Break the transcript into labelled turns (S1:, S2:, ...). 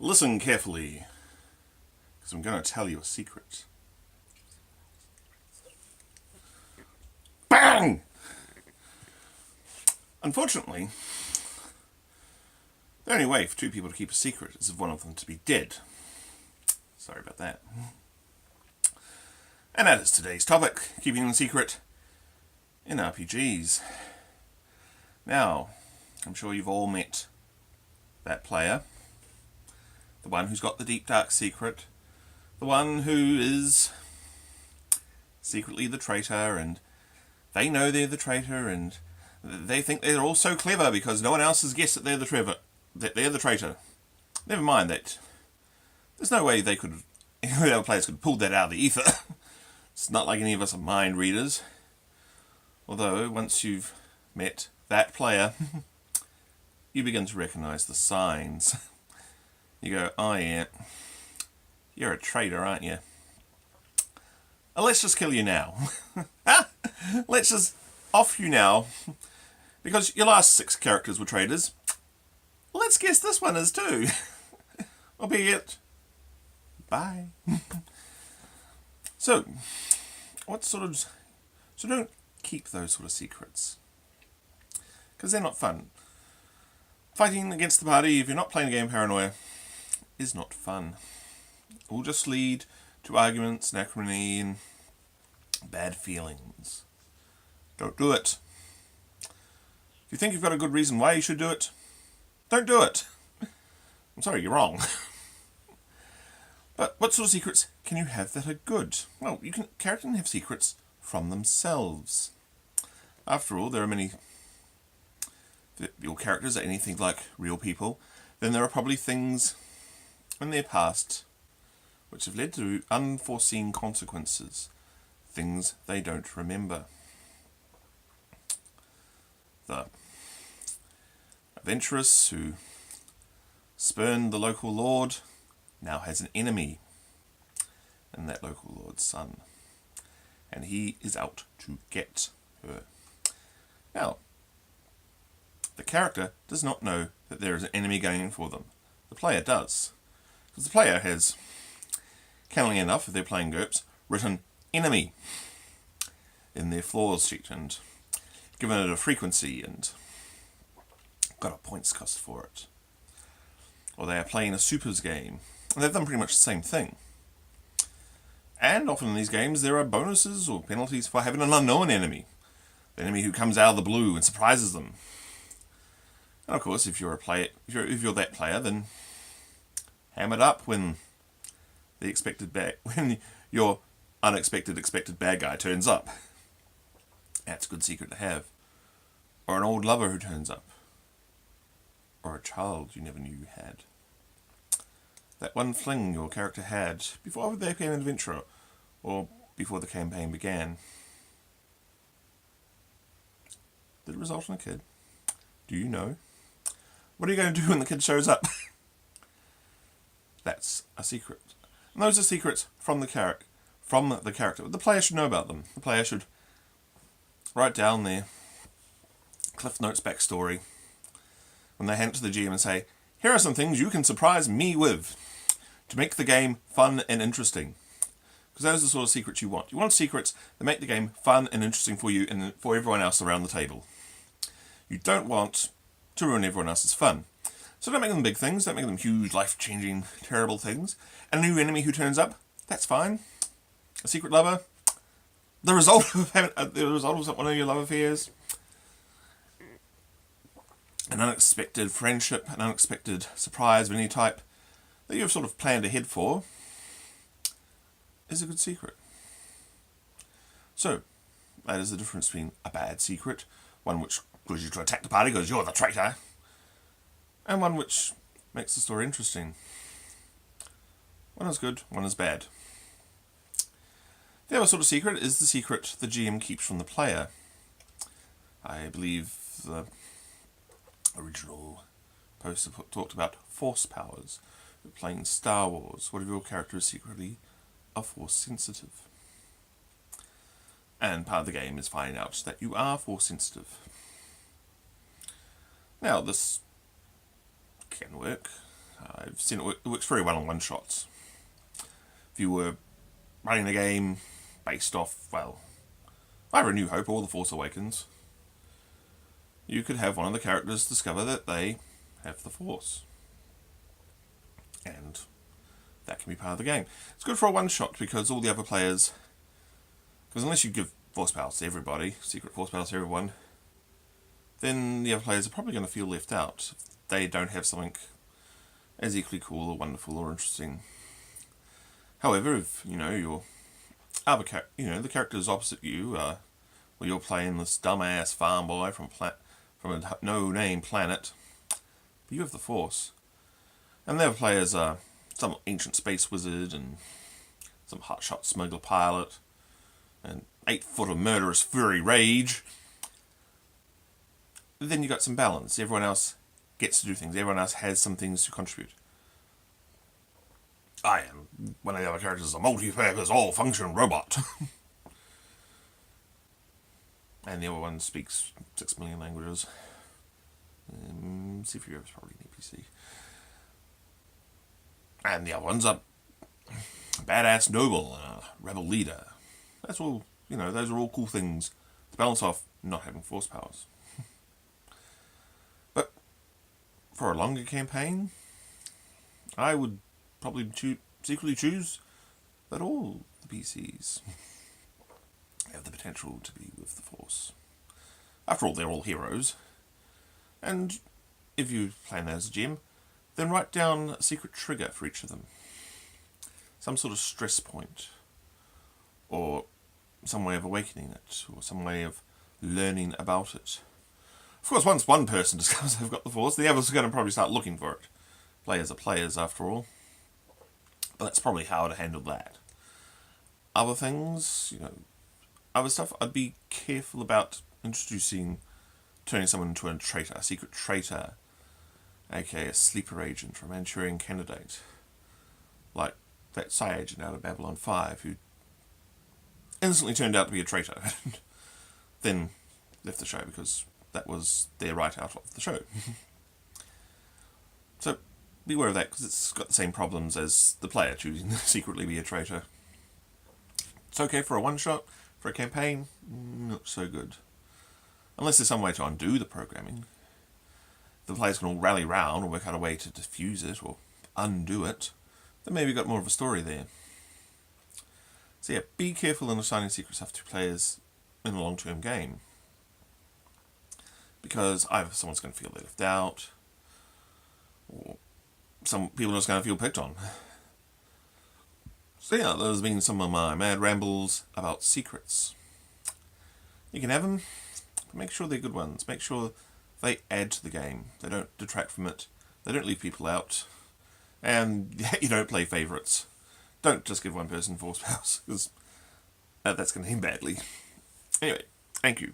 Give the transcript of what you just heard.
S1: Listen carefully, because I'm going to tell you a secret. Bang! Unfortunately, the only way for two people to keep a secret is for one of them to be dead. Sorry about that. And that is today's topic, keeping a secret in RPGs. Now, I'm sure you've all met that player. The one who's got the deep dark secret. The one who is secretly the traitor, and they know they're the traitor, and they think they're all so clever because no one else has guessed that they're the traitor. Never mind that. There's no way any of the other players could pull that out of the ether. It's not like any of us are mind readers. Although, once you've met that player, you begin to recognise the signs. You go, oh yeah, you're a traitor, aren't you? Let's just kill you now. Let's just off you now. Because your last 6 characters were traitors. Let's guess this one is too. Albeit, bye. So don't keep those sort of secrets. Because they're not fun. Fighting against the party, if you're not playing a game Paranoia, is not fun. It will just lead to arguments, acrimony, and bad feelings. Don't do it. If you think you've got a good reason why you should do it, don't do it. I'm sorry, you're wrong. But what sort of secrets can you have that are good? Well, characters can have secrets from themselves. After all, there are many. If your characters are anything like real people, then there are probably things in their past which have led to unforeseen consequences, things they don't remember. The adventuress who spurned the local lord now has an enemy in that local lord's son, and he is out to get her. Now, the character does not know that there is an enemy going in for them. The player does. Because the player has, cannily enough, if they're playing GURPS, written enemy in their flaws sheet and given it a frequency and got a points cost for it. Or they are playing a supers game, and they've done pretty much the same thing. And often in these games there are bonuses or penalties for having an unknown enemy. The enemy who comes out of the blue and surprises them. And of course, if you're that player, then ham it up when when your expected bad guy turns up. That's a good secret to have. Or an old lover who turns up. Or a child you never knew you had. That one fling your character had before they became an adventurer, or before the campaign began. Did it result in a kid? Do you know? What are you going to do when the kid shows up? That's a secret. And those are secrets from the character. The player should know about them. The player should write down their Cliff Notes backstory when they hand it to the GM and say, here are some things you can surprise me with to make the game fun and interesting. Because those are the sort of secrets you want. You want secrets that make the game fun and interesting for you and for everyone else around the table. You don't want to ruin everyone else's fun. So don't make them big things, don't make them huge, life-changing, terrible things. And a new enemy who turns up, that's fine. A secret lover, the result of one of your love affairs, an unexpected friendship, an unexpected surprise of any type that you've sort of planned ahead for, is a good secret. So, that is the difference between a bad secret, one which causes you to attack the party because you're the traitor, and one which makes the story interesting. One is good, one is bad. The other sort of secret is the secret the GM keeps from the player. I believe the original poster talked about force powers. Playing Star Wars, what if your character is secretly a force sensitive? And part of the game is finding out that you are force sensitive. Now, this can work. I've seen it works very well on one-shots. If you were running the game based off, well, either A New Hope or The Force Awakens, you could have one of the characters discover that they have the Force. And that can be part of the game. It's good for a one-shot because all the other players... Because unless you give Force powers to everybody, secret Force powers to everyone, then the other players are probably going to feel left out if they don't have something as equally cool or wonderful or interesting. However, if your other the characters opposite you, well, you're playing this dumbass farm boy from a no-name planet, but you have the Force, and the other players are some ancient space wizard and some hotshot smuggler pilot and 8 foot of murderous furry rage. Then you got some balance. Everyone else gets to do things. Everyone else has some things to contribute. I am one of the other characters is a multi-purpose, all-function robot. And the other one speaks 6 million languages. C3PO is probably an NPC. And the other one's a badass noble, rebel leader. That's all, those are all cool things to balance off not having Force powers. But for a longer campaign, I would probably secretly choose that all the PCs have the potential to be with the Force. After all, they're all heroes. And if you plan that as a GM, then write down a secret trigger for each of them. Some sort of stress point, or some way of awakening it, or some way of learning about it. Of course, once one person discovers they've got the Force, the others are going to probably start looking for it. Players are players, after all. But that's probably how to handle that. Other things, other stuff, I'd be careful about turning someone into a traitor, a secret traitor, aka a sleeper agent or a Manchurian candidate. Like that Psy agent out of Babylon 5 who instantly turned out to be a traitor. Then left the show because that was their right out of the show. So beware of that because it's got the same problems as the player choosing to secretly be a traitor. It's okay for a one-shot, for a campaign, not so good. Unless there's some way to undo the programming. The players can all rally round and work out a way to defuse it or undo it, then maybe you've got more of a story there. So yeah, be careful in assigning secret stuff to players in a long-term game. Because either someone's going to feel left out, or some people are just going to feel picked on. So yeah, those have been some of my mad rambles about secrets. You can have them, but make sure they're good ones. Make sure they add to the game. They don't detract from it. They don't leave people out. And you don't play favourites. Don't just give one person Force powers, because that's going to end badly. Anyway, thank you.